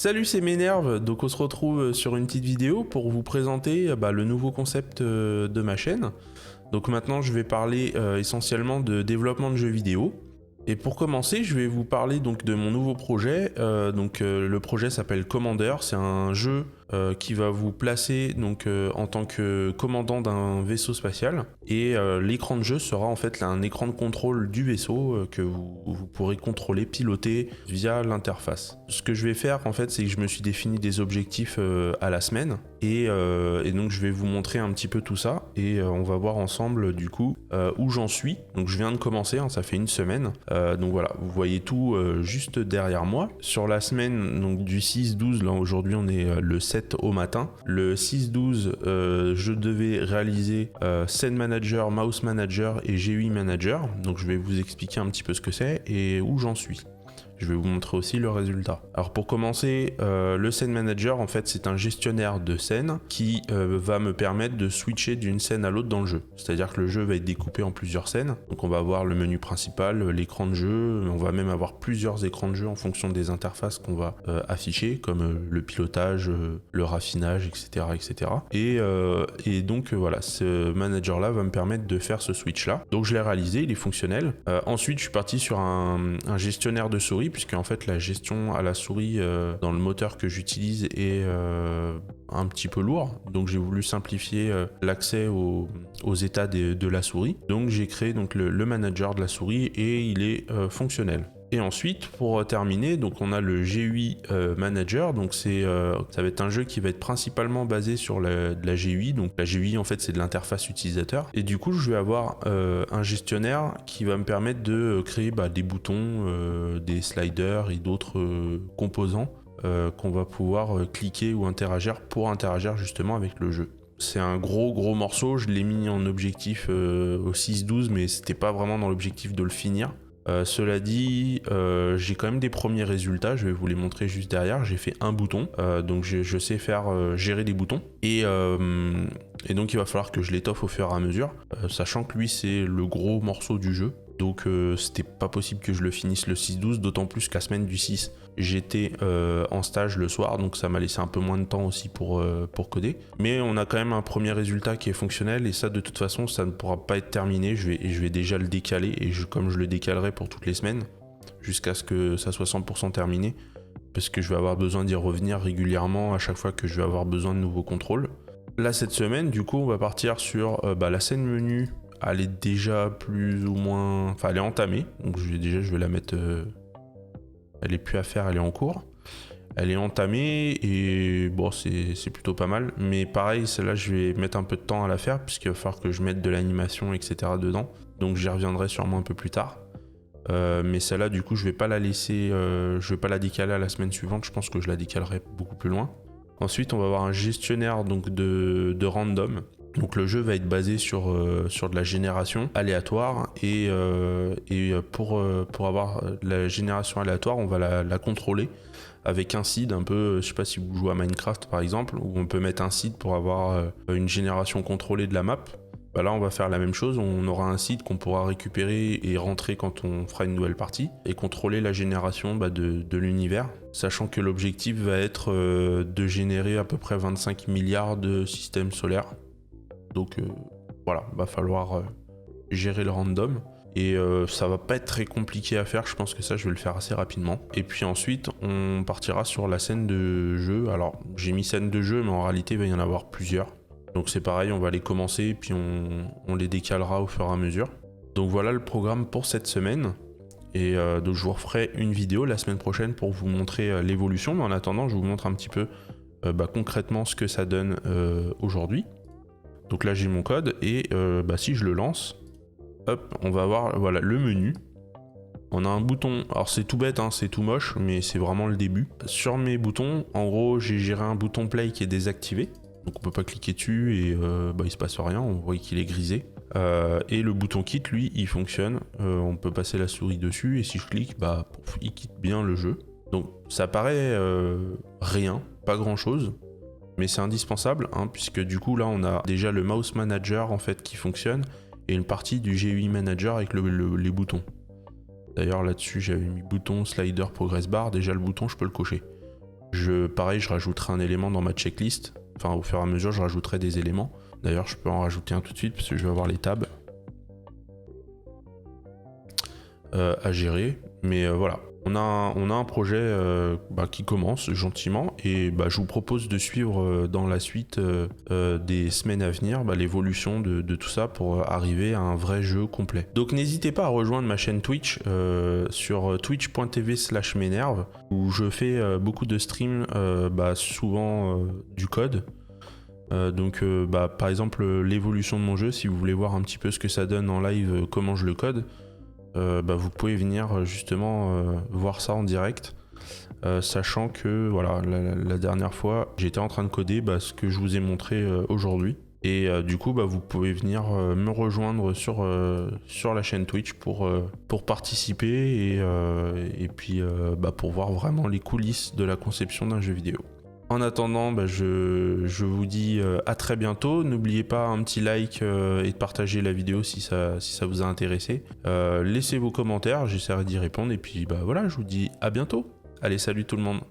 Salut, c'est Ménerve, donc on se retrouve sur une petite vidéo pour vous présenter le nouveau concept de ma chaîne. Donc maintenant je vais parler essentiellement de développement de jeux vidéo. Et pour commencer, je vais vous parler donc de mon nouveau projet. Le projet s'appelle Commander, c'est un jeu qui va vous placer en tant que commandant d'un vaisseau spatial. Et l'écran de jeu sera en fait un écran de contrôle du vaisseau que vous pourrez contrôler, piloter via l'interface. Ce que je vais faire en fait, c'est que je me suis défini des objectifs à la semaine. Et donc je vais vous montrer un petit peu tout ça. Et on va voir ensemble du coup où j'en suis. Donc je viens de commencer, ça fait une semaine. Donc voilà, vous voyez tout juste derrière moi. Sur la semaine donc, du 6-12, là aujourd'hui on est le 7 au matin. Le 6-12, je devais réaliser Scene Manager, Mouse Manager et GUI Manager. Donc je vais vous expliquer un petit peu ce que c'est et où j'en suis. Je vais vous montrer aussi le résultat. Alors pour commencer, le Scene Manager, en fait, c'est un gestionnaire de scènes qui va me permettre de switcher d'une scène à l'autre dans le jeu. C'est-à-dire que le jeu va être découpé en plusieurs scènes. Donc on va avoir le menu principal, l'écran de jeu, on va même avoir plusieurs écrans de jeu en fonction des interfaces qu'on va afficher, comme le pilotage, le raffinage, etc. etc. Et donc voilà, ce manager-là va me permettre de faire ce switch-là. Donc je l'ai réalisé, il est fonctionnel. Ensuite, je suis parti sur un gestionnaire de souris, puisque en fait la gestion à la souris dans le moteur que j'utilise est un petit peu lourd, donc j'ai voulu simplifier l'accès aux états de la souris. Donc j'ai créé le manager de la souris et il est fonctionnel. Et ensuite, pour terminer, donc on a le GUI Manager, donc ça va être un jeu qui va être principalement basé sur de la GUI, donc la GUI en fait c'est de l'interface utilisateur, et du coup je vais avoir un gestionnaire qui va me permettre de créer des boutons, des sliders et d'autres composants qu'on va pouvoir cliquer ou interagir pour interagir justement avec le jeu. C'est un gros morceau, je l'ai mis en objectif au 6-12, mais c'était pas vraiment dans l'objectif de le finir. Cela dit, j'ai quand même des premiers résultats, je vais vous les montrer juste derrière. J'ai fait un bouton, donc je sais faire gérer des boutons, et donc il va falloir que je l'étoffe au fur et à mesure, sachant que lui c'est le gros morceau du jeu. Donc c'était pas possible que je le finisse le 6-12, d'autant plus que la semaine du 6, j'étais en stage le soir, donc ça m'a laissé un peu moins de temps aussi pour coder. Mais on a quand même un premier résultat qui est fonctionnel, et ça de toute façon ça ne pourra pas être terminé, je vais déjà le décaler, et comme je le décalerai pour toutes les semaines, jusqu'à ce que ça soit 100% terminé, parce que je vais avoir besoin d'y revenir régulièrement à chaque fois que je vais avoir besoin de nouveaux contrôles. Là cette semaine, du coup on va partir sur la scène menu. Elle est déjà plus ou moins... Enfin, elle est entamée. Donc je vais la mettre... Elle est plus à faire, elle est en cours. Elle est entamée et bon, c'est plutôt pas mal. Mais pareil, celle-là, je vais mettre un peu de temps à la faire puisqu'il va falloir que je mette de l'animation, etc. dedans. Donc j'y reviendrai sûrement un peu plus tard. Mais celle-là, du coup, je vais pas la laisser... je vais pas la décaler à la semaine suivante. Je pense que je la décalerai beaucoup plus loin. Ensuite, on va avoir un gestionnaire donc, de random. Donc le jeu va être basé sur de la génération aléatoire, et pour avoir la génération aléatoire, on va la contrôler avec un seed un peu, je sais pas si vous jouez à Minecraft par exemple, où on peut mettre un seed pour avoir une génération contrôlée de la map. Là on va faire la même chose, on aura un seed qu'on pourra récupérer et rentrer quand on fera une nouvelle partie, et contrôler la génération de l'univers, sachant que l'objectif va être de générer à peu près 25 milliards de systèmes solaires. Donc voilà, va falloir gérer le random, et ça va pas être très compliqué à faire, je pense que ça je vais le faire assez rapidement. Et puis ensuite on partira sur la scène de jeu. Alors j'ai mis scène de jeu, mais en réalité il va y en avoir plusieurs. Donc c'est pareil, on va les commencer et puis on les décalera au fur et à mesure. Donc voilà le programme pour cette semaine. Et donc je vous referai une vidéo la semaine prochaine pour vous montrer l'évolution, mais en attendant je vous montre un petit peu concrètement ce que ça donne aujourd'hui. Donc là j'ai mon code, et si je le lance, hop, on va avoir le menu. On a un bouton, alors c'est tout bête, c'est tout moche, mais c'est vraiment le début. Sur mes boutons, en gros j'ai géré un bouton play qui est désactivé, donc on peut pas cliquer dessus et il se passe rien, on voit qu'il est grisé. Et le bouton quitte, lui, il fonctionne, on peut passer la souris dessus, et si je clique, il quitte bien le jeu. Donc ça paraît rien, pas grand chose, mais c'est indispensable, puisque du coup là on a déjà le mouse manager en fait qui fonctionne, et une partie du GUI manager avec les boutons. D'ailleurs là-dessus j'avais mis bouton, slider, progress bar, déjà le bouton je peux le cocher. Pareil, je rajouterai un élément dans ma checklist. Enfin, au fur et à mesure, je rajouterai des éléments. D'ailleurs, je peux en rajouter un tout de suite parce que je vais avoir les tabs à gérer. Mais voilà, on a un projet qui commence gentiment et je vous propose de suivre dans la suite des semaines à venir l'évolution de tout ça pour arriver à un vrai jeu complet. Donc n'hésitez pas à rejoindre ma chaîne Twitch sur twitch.tv/m'énerve où je fais beaucoup de streams, souvent du code. Par exemple l'évolution de mon jeu, si vous voulez voir un petit peu ce que ça donne en live, comment je le code, vous pouvez venir justement voir ça en direct, sachant que voilà, la dernière fois j'étais en train de coder ce que je vous ai montré aujourd'hui, et du coup vous pouvez venir me rejoindre sur la chaîne Twitch pour participer et puis pour voir vraiment les coulisses de la conception d'un jeu vidéo. En attendant, je vous dis à très bientôt. N'oubliez pas un petit like et de partager la vidéo si ça vous a intéressé. Laissez vos commentaires, j'essaierai d'y répondre. Et puis voilà, je vous dis à bientôt. Allez, salut tout le monde.